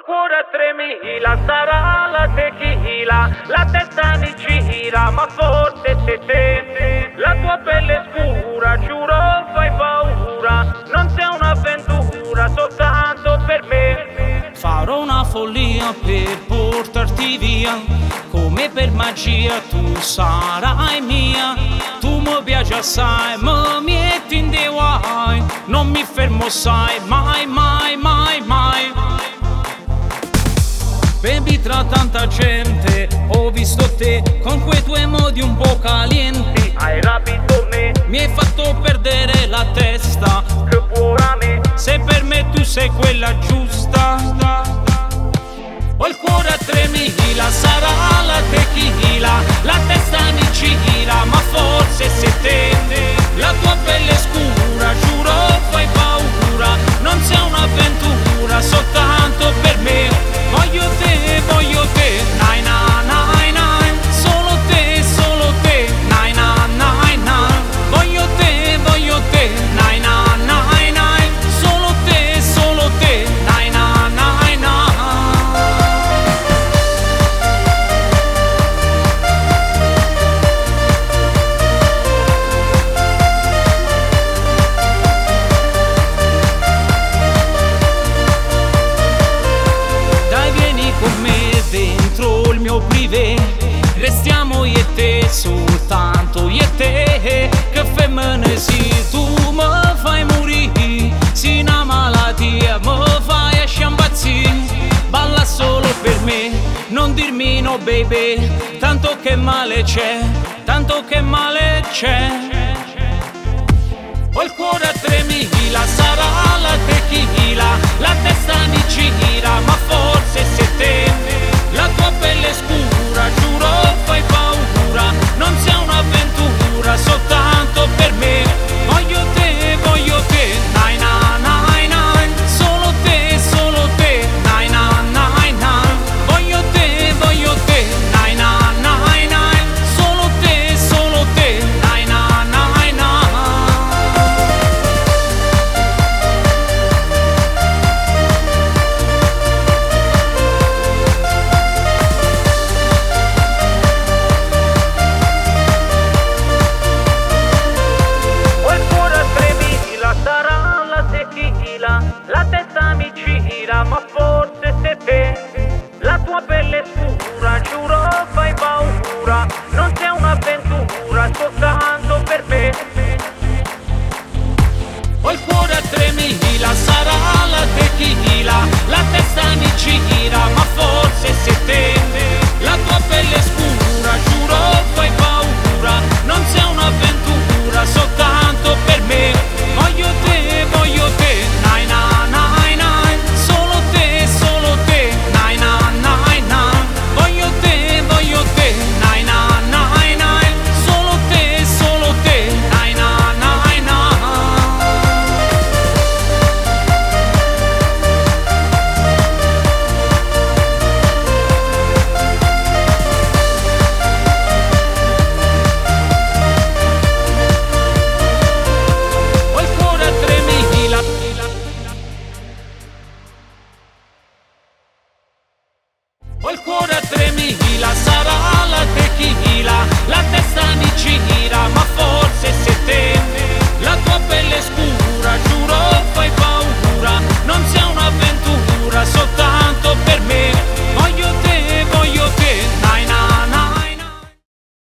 cuore a 3000, sarà la tequila, la testa mi gira, ma forse sei te. La tua pelle è scura, giuro fai paura, non sei un'avventura soltanto per me. Farò una follia per portarti via, come per magia tu sarai mia. Tu mi piaci assai, mi metti in dei guai, non mi fermo sai, mai, mai, mai, mai. Baby, tra tanta gente ho visto te, con quei tuoi modi un po' calienti. Hai rapito me, mi hai fatto perdere la testa, che buona me. se per me tu sei quella giusta. Ho il cuore a 3000, sarà la tequila, la testa mi gira, ma forse sei te. La tua pelle è scura, giuro fai paura, non sei un'avventura soltanto per me. Voglio te, nai na nai nai, solo te, nai na nai nai. Voglio te, nai na nai nai, solo te, nai na nai nai. Dentro il mio privé restiamo io e te, soltanto io e te. Che femmine sì, tu mi fai morire, sì una malattia mi fai sciambazzire. Balla solo per me, non dirmi no baby, tanto che male c'è, tanto che male c'è. Ho il cuore a 3000, sarà la tequila, la testa mi gira, ma forse sei te. La tua pelle è scura, giuro fai paura, non sei un'avventura soltanto per me. Voglio te, nai na nai nai, solo te, nai na nai nai. Voglio te, nai na nai nai, solo te, nai na nai nai. La testa mi gira, ma forse sei te. La tua pelle è scura, giuro fai paura, non sei un'avventura soltanto per me. Ho il cuore a 3000, sarà la tequila, la testa mi gira, ma forse sei te. La tua pelle è scura, giuro fai paura, non sei un'avventura soltanto per me. Voglio te, nai na nai nai, solo te, nai na nai nai. Voglio te, nai na nai nai, solo te, nai na nai nai. Ho il cuore a 3000. Ho il cuore a 3000, sarà la tequila, la testa mi gira.